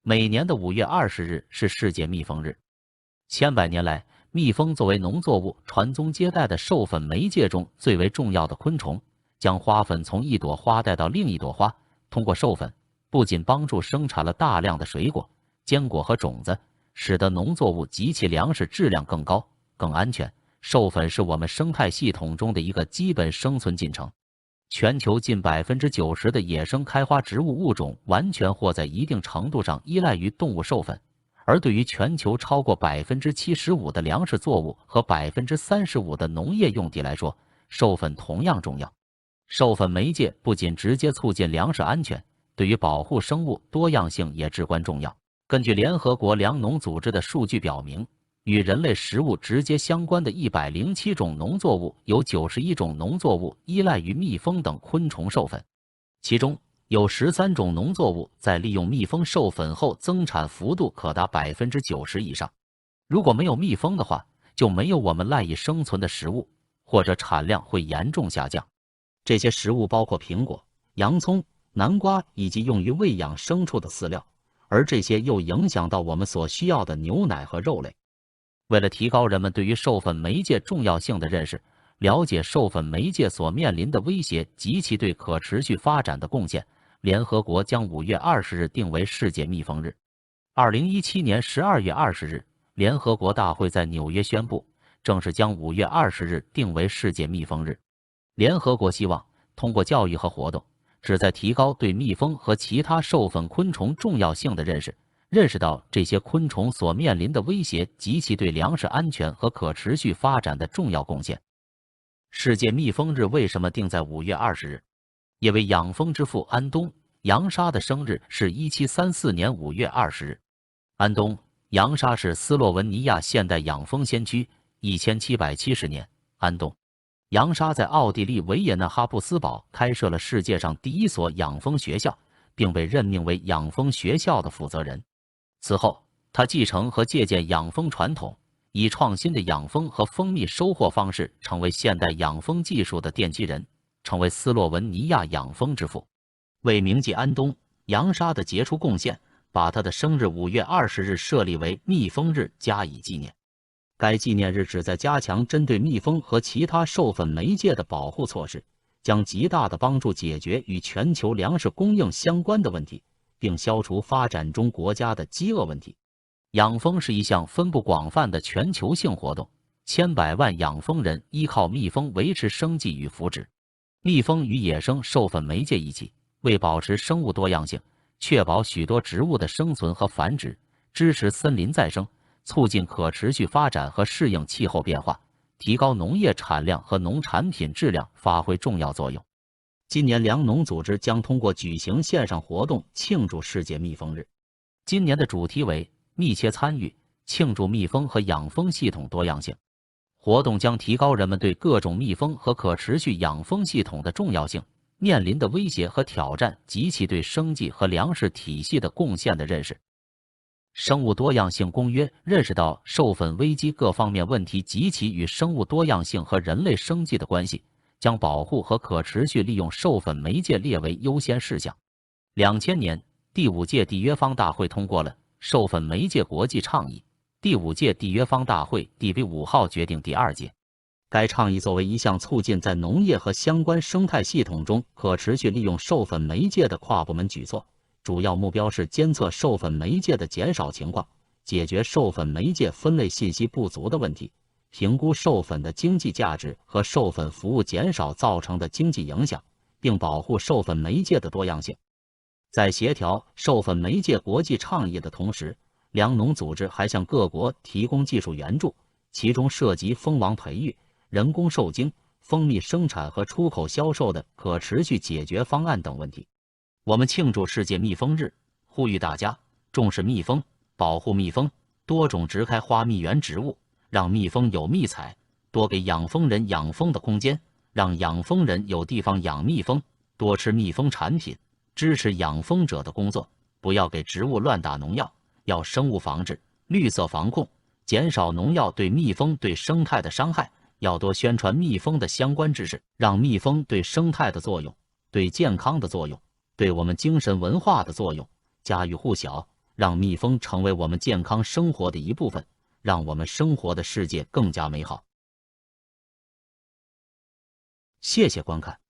每年的5月20日是世界蜜蜂日。千百年来，蜜蜂作为农作物传宗接代的授粉媒介中最为重要的昆虫，将花粉从一朵花带到另一朵花。通过授粉，不仅帮助生产了大量的水果、坚果和种子，使得农作物及其粮食质量更高、更安全。授粉是我们生态系统中的一个基本生存进程。全球近90%的野生开花植物物种完全或在一定程度上依赖于动物授粉，而对于全球超过75%的粮食作物和35%的农业用地来说，授粉同样重要。授粉媒介不仅直接促进粮食安全，对于保护生物多样性也至关重要。根据联合国粮农组织的数据表明，与人类食物直接相关的107种农作物，有91种农作物依赖于蜜蜂等昆虫授粉，其中有13种农作物在利用蜜蜂授粉后增产幅度可达90%以上。如果没有蜜蜂的话，就没有我们赖以生存的食物，或者产量会严重下降。这些食物包括苹果、洋葱、南瓜以及用于喂养牲畜的饲料，而这些又影响到我们所需要的牛奶和肉类。为了提高人们对于授粉媒介重要性的认识，了解授粉媒介所面临的威胁及其对可持续发展的贡献，联合国将5月20日定为世界蜜蜂日。2017年12月20日，联合国大会在纽约宣布，正式将5月20日定为世界蜜蜂日。联合国希望通过教育和活动，旨在提高对蜜蜂和其他授粉昆虫重要性的认识。认识到这些昆虫所面临的威胁及其对粮食安全和可持续发展的重要贡献。世界蜜蜂日为什么定在5月20日？因为养蜂之父安东·扬沙的生日是1734年5月20日。安东·扬沙是斯洛文尼亚现代养蜂先驱。1770年，安东·扬沙在奥地利维也纳哈布斯堡开设了世界上第一所养蜂学校，并被任命为养蜂学校的负责人。此后，他继承和借鉴养蜂传统，以创新的养蜂和蜂蜜收获方式成为现代养蜂技术的奠基人，成为斯洛文尼亚养蜂之父。为铭记安东·扬沙的杰出贡献，把他的生日5月20日设立为蜜蜂日加以纪念。该纪念日旨在加强针对蜜蜂和其他授粉媒介的保护措施，将极大地帮助解决与全球粮食供应相关的问题，并消除发展中国家的饥饿问题。养蜂是一项分布广泛的全球性活动，千百万养蜂人依靠蜜蜂维持生计与福祉。蜜蜂与野生授粉媒介一起，为保持生物多样性，确保许多植物的生存和繁殖，支持森林再生，促进可持续发展和适应气候变化，提高农业产量和农产品质量发挥重要作用。今年粮农组织将通过举行线上活动庆祝世界蜜蜂日。今年的主题为密切参与，庆祝蜜蜂和养蜂系统多样性。活动将提高人们对各种蜜蜂和可持续养蜂系统的重要性、面临的威胁和挑战及其对生计和粮食体系的贡献的认识。生物多样性公约认识到授粉危机各方面问题及其与生物多样性和人类生计的关系，将保护和可持续利用授粉媒介列为优先事项。2000年，第5届缔约方大会通过了授粉媒介国际倡议，第5届缔约方大会 DV5 号决定第2届。该倡议作为一项促进在农业和相关生态系统中可持续利用授粉媒介的跨部门举措，主要目标是监测授粉媒介的减少情况，解决授粉媒介分类信息不足的问题，评估授粉的经济价值和授粉服务减少造成的经济影响，并保护授粉媒介的多样性。在协调授粉媒介国际倡议的同时，粮农组织还向各国提供技术援助，其中涉及蜂王培育、人工受精、蜂蜜生产和出口销售的可持续解决方案等问题。我们庆祝世界蜜蜂日，呼吁大家重视蜜蜂，保护蜜蜂，多种植开花蜜源植物，让蜜蜂有蜜采，多给养蜂人养蜂的空间，让养蜂人有地方养蜜蜂，多吃蜜蜂产品，支持养蜂者的工作，不要给植物乱打农药，要生物防治、绿色防控，减少农药对蜜蜂对生态的伤害，要多宣传蜜蜂的相关知识，让蜜蜂对生态的作用、对健康的作用、对我们精神文化的作用家喻户晓，让蜜蜂成为我们健康生活的一部分，让我们生活的世界更加美好。谢谢观看。